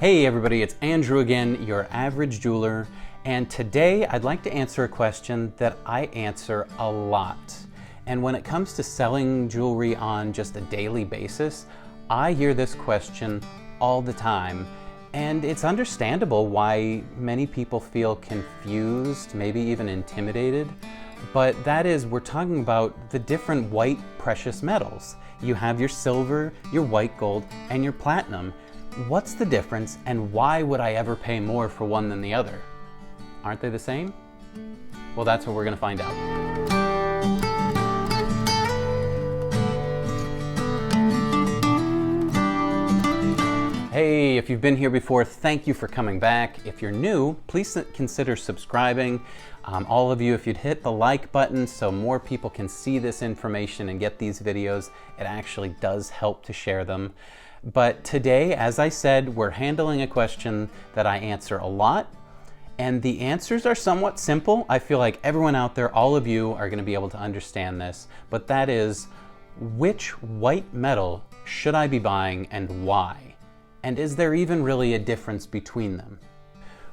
Hey everybody, it's Andrew again, your average jeweler, and today I'd like to answer a question that I answer a lot. And when it comes to selling jewelry on just a daily basis, I hear this question all the time. And it's understandable why many people feel confused, maybe even intimidated. But that is, we're talking about the different white precious metals. You have your silver, your white gold, and your platinum. What's the difference, and why would I ever pay more for one than the other? Aren't they the same? Well, that's what we're going to find out. Hey, if you've been here before, thank you for coming back. If you're new, please consider subscribing. All of you, if you'd hit the like button so more people can see this information and get these videos, it actually does help to share them. But today, as I said, we're handling a question that I answer a lot, and the answers are somewhat simple. I feel like everyone out there, all of you, are going to be able to understand this, but that is, which white metal should I be buying and why? And is there even really a difference between them?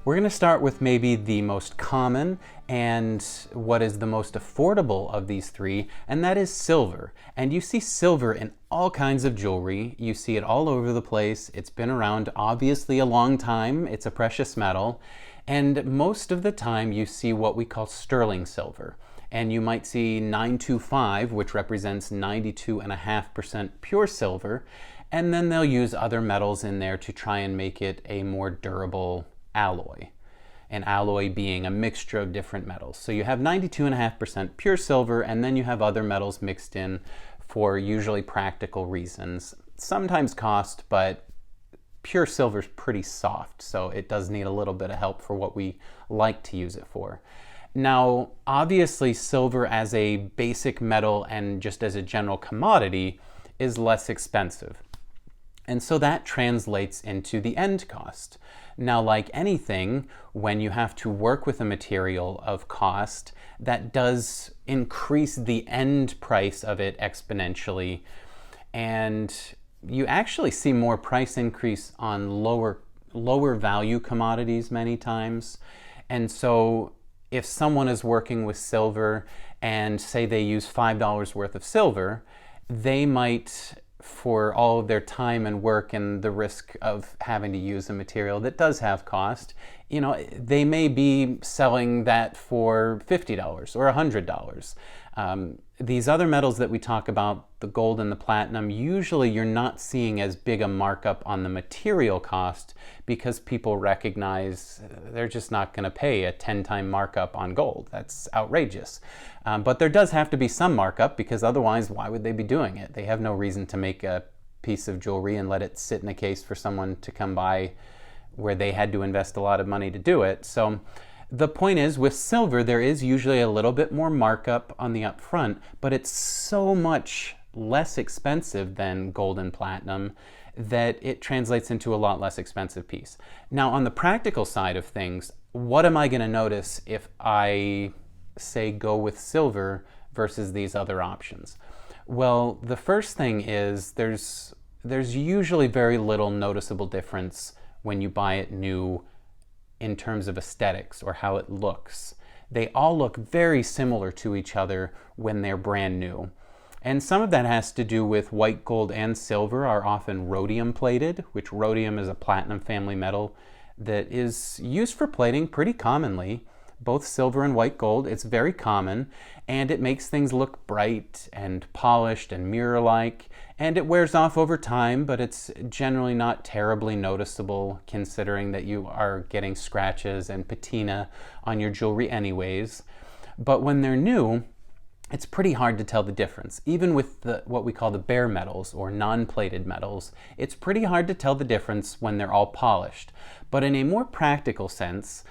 We're going to start with maybe the most common and what is the most affordable of these three, and that is silver. And you see silver in all kinds of jewelry. You see it all over the place. It's been around obviously a long time. It's a precious metal. And most of the time you see what we call sterling silver. And you might see 925, which represents 92.5% pure silver. And then they'll use other metals in there to try and make it a more durable alloy. An alloy being a mixture of different metals. So you have 92.5% pure silver, and then you have other metals mixed in for usually practical reasons. Sometimes cost, but pure silver is pretty soft, so it does need a little bit of help for what we like to use it for. Now, obviously silver as a basic metal and just as a general commodity is less expensive. And so that translates into the end cost. Now, like anything, when you have to work with a material of cost, that does increase the end price of it exponentially. And you actually see more price increase on lower value commodities many times. And so if someone is working with silver and say they use $5 worth of silver, they might, for all of their time and work and the risk of having to use a material that does have cost, they may be selling that for $50 or $100. These other metals that we talk about, the gold and the platinum, usually you're not seeing as big a markup on the material cost because people recognize they're just not going to pay a 10-time markup on gold. That's outrageous. But there does have to be some markup, because otherwise, why would they be doing it? They have no reason to make a piece of jewelry and let it sit in a case for someone to come by where they had to invest a lot of money to do it. So the point is, with silver, there is usually a little bit more markup on the upfront, but it's so much less expensive than gold and platinum that it translates into a lot less expensive piece. Now, on the practical side of things, what am I going to notice if I say go with silver versus these other options? Well, the first thing is there's usually very little noticeable difference when you buy it new in terms of aesthetics or how it looks. They all look very similar to each other when they're brand new. And some of that has to do with white gold and silver are often rhodium plated, which rhodium is a platinum family metal that is used for plating pretty commonly. Both silver and white gold, it's very common, and it makes things look bright and polished and mirror-like, and it wears off over time, but it's generally not terribly noticeable considering that you are getting scratches and patina on your jewelry anyways. But when they're new, it's pretty hard to tell the difference. Even with what we call the bare metals or non-plated metals, it's pretty hard to tell the difference when they're all polished. But in a more practical sense,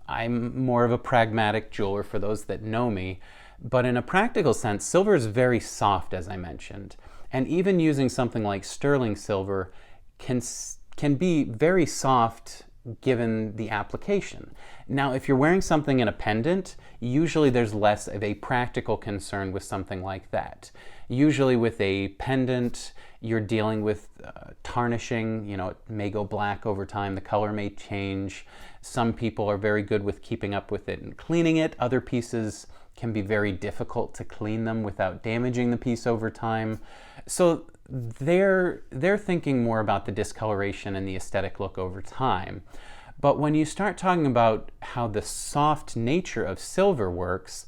I'm more of a pragmatic jeweler for those that know me, but in a practical sense, silver is very soft, as I mentioned. And even using something like sterling silver can be very soft given the application. Now, if you're wearing something in a pendant, usually there's less of a practical concern with something like that. Usually with a pendant, you're dealing with tarnishing. It may go black over time, the color may change. Some people are very good with keeping up with it and cleaning it. Other pieces can be very difficult to clean them without damaging the piece over time. So they're thinking more about the discoloration and the aesthetic look over time. But when you start talking about how the soft nature of silver works,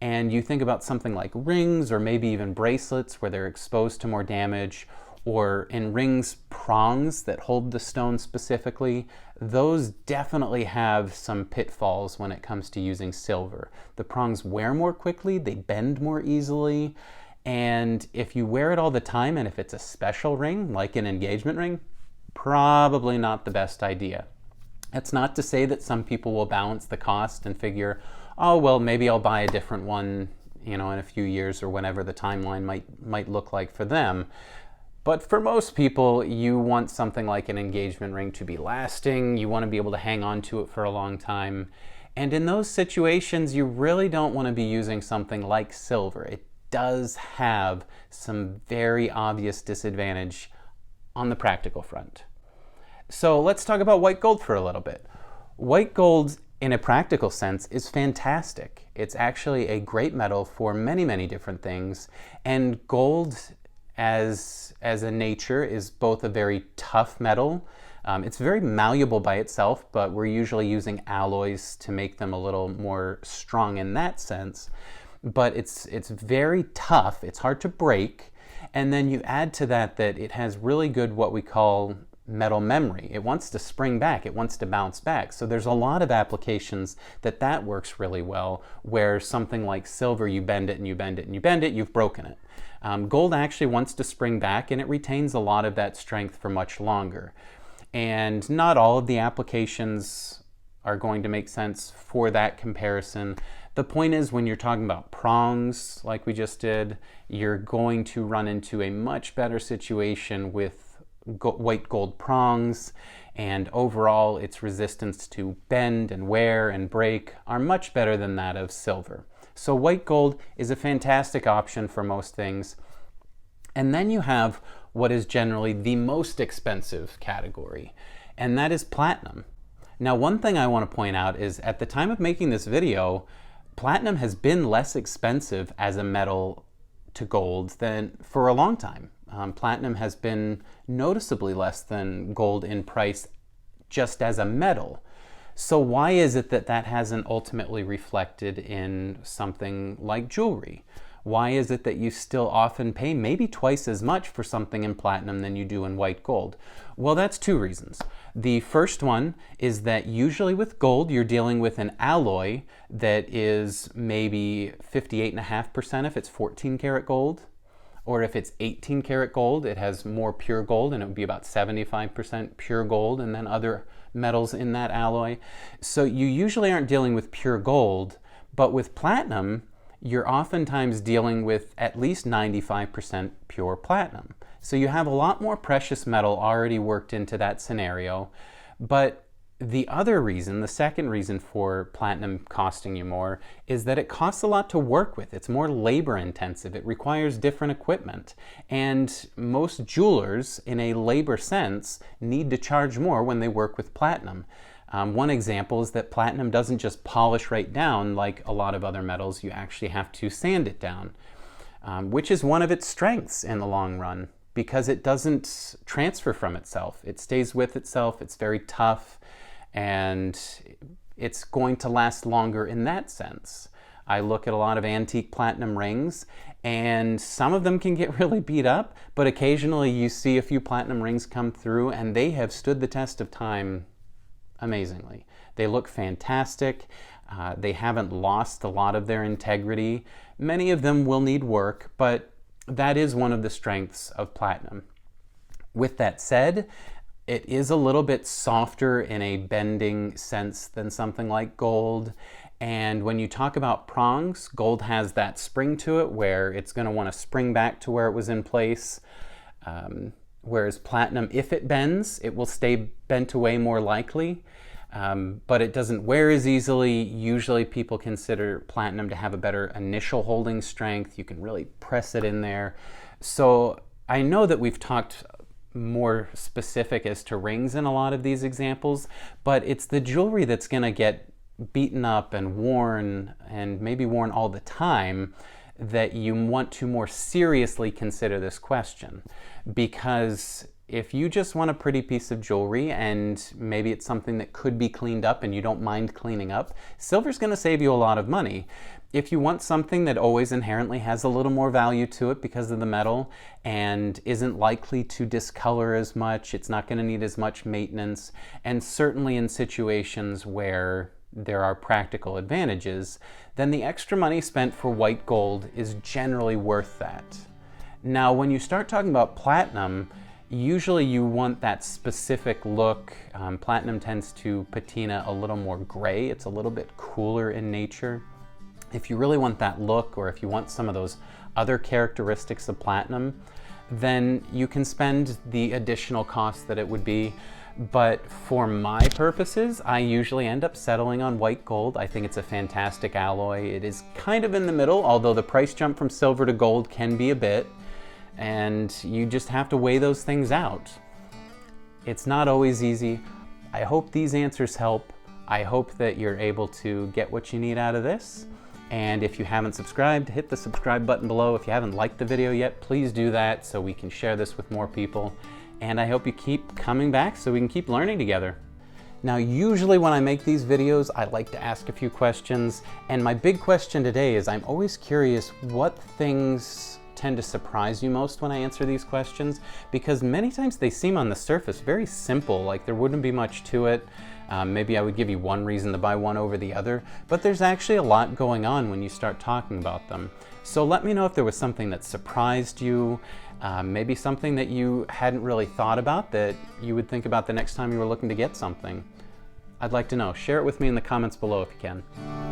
and you think about something like rings or maybe even bracelets where they're exposed to more damage, or in rings, prongs that hold the stone specifically, those definitely have some pitfalls when it comes to using silver. The prongs wear more quickly, they bend more easily, and if you wear it all the time, and if it's a special ring, like an engagement ring, probably not the best idea. That's not to say that some people will balance the cost and figure, oh, well, maybe I'll buy a different one, in a few years or whenever the timeline might look like for them. But for most people, you want something like an engagement ring to be lasting. You want to be able to hang on to it for a long time. And in those situations, you really don't want to be using something like silver. It does have some very obvious disadvantage on the practical front. So let's talk about white gold for a little bit. White gold, in a practical sense, is fantastic. It's actually a great metal for many, many different things. And gold, as a nature, is both a very tough metal. It's very malleable by itself, but we're usually using alloys to make them a little more strong in that sense. But it's very tough. It's hard to break. And then you add to that it has really good what we call metal memory. It wants to spring back, it wants to bounce back. So there's a lot of applications that works really well, where something like silver, you bend it and you bend it and you bend it, you've broken it. Gold actually wants to spring back, and it retains a lot of that strength for much longer. And not all of the applications are going to make sense for that comparison. The point is, when you're talking about prongs, like we just did, you're going to run into a much better situation with white gold prongs, and overall its resistance to bend and wear and break are much better than that of silver. So white gold is a fantastic option for most things. And then you have what is generally the most expensive category, and that is platinum. Now, one thing I want to point out is, at the time of making this video, platinum has been less expensive as a metal to gold than for a long time. Platinum has been noticeably less than gold in price just as a metal. So why is it that hasn't ultimately reflected in something like jewelry? Why is it that you still often pay maybe twice as much for something in platinum than you do in white gold? Well, that's two reasons. The first one is that usually with gold, you're dealing with an alloy that is maybe 58.5% if it's 14 karat gold. Or if it's 18 karat gold, it has more pure gold, and it would be about 75% pure gold, and then other metals in that alloy. So you usually aren't dealing with pure gold, but with platinum, you're oftentimes dealing with at least 95% pure platinum. So you have a lot more precious metal already worked into that scenario. But the other reason, the second reason for platinum costing you more, is that it costs a lot to work with. It's more labor intensive. It requires different equipment. And most jewelers, in a labor sense, need to charge more when they work with platinum. One example is that platinum doesn't just polish right down like a lot of other metals. You actually have to sand it down, which is one of its strengths in the long run, because it doesn't transfer from itself. It stays with itself. It's very tough, and it's going to last longer in that sense. I look at a lot of antique platinum rings, and some of them can get really beat up, but occasionally you see a few platinum rings come through, and they have stood the test of time amazingly. They look fantastic. They haven't lost a lot of their integrity. Many of them will need work, but that is one of the strengths of platinum. With that said, it is a little bit softer in a bending sense than something like gold. And when you talk about prongs, gold has that spring to it where it's going to want to spring back to where it was in place. Whereas platinum, if it bends, it will stay bent away more likely. but it doesn't wear as easily. Usually people consider platinum to have a better initial holding strength. You can really press it in there. So I know that we've talked more specific as to rings in a lot of these examples, but it's the jewelry that's going to get beaten up and worn, and maybe worn all the time, that you want to more seriously consider this question. Because if you just want a pretty piece of jewelry and maybe it's something that could be cleaned up and you don't mind cleaning up, silver's going to save you a lot of money. If you want something that always inherently has a little more value to it because of the metal and isn't likely to discolor as much, it's not going to need as much maintenance, and certainly in situations where there are practical advantages, then the extra money spent for white gold is generally worth that. Now, when you start talking about platinum, usually you want that specific look. Platinum tends to patina a little more gray. It's a little bit cooler in nature. If you really want that look, or if you want some of those other characteristics of platinum, then you can spend the additional cost that it would be. But for my purposes, I usually end up settling on white gold. I think it's a fantastic alloy. It is kind of in the middle, although the price jump from silver to gold can be a bit, and you just have to weigh those things out. It's not always easy. I hope these answers help. I hope that you're able to get what you need out of this. And if you haven't subscribed, hit the subscribe button below. If you haven't liked the video yet, please do that so we can share this with more people. And I hope you keep coming back so we can keep learning together. Now, usually when I make these videos, I like to ask a few questions. And my big question today is, I'm always curious what things tend to surprise you most when I answer these questions, because many times they seem on the surface very simple, like there wouldn't be much to it. Maybe I would give you one reason to buy one over the other, but there's actually a lot going on when you start talking about them. So let me know if there was something that surprised you, maybe something that you hadn't really thought about that you would think about the next time you were looking to get something. I'd like to know. Share it with me in the comments below if you can.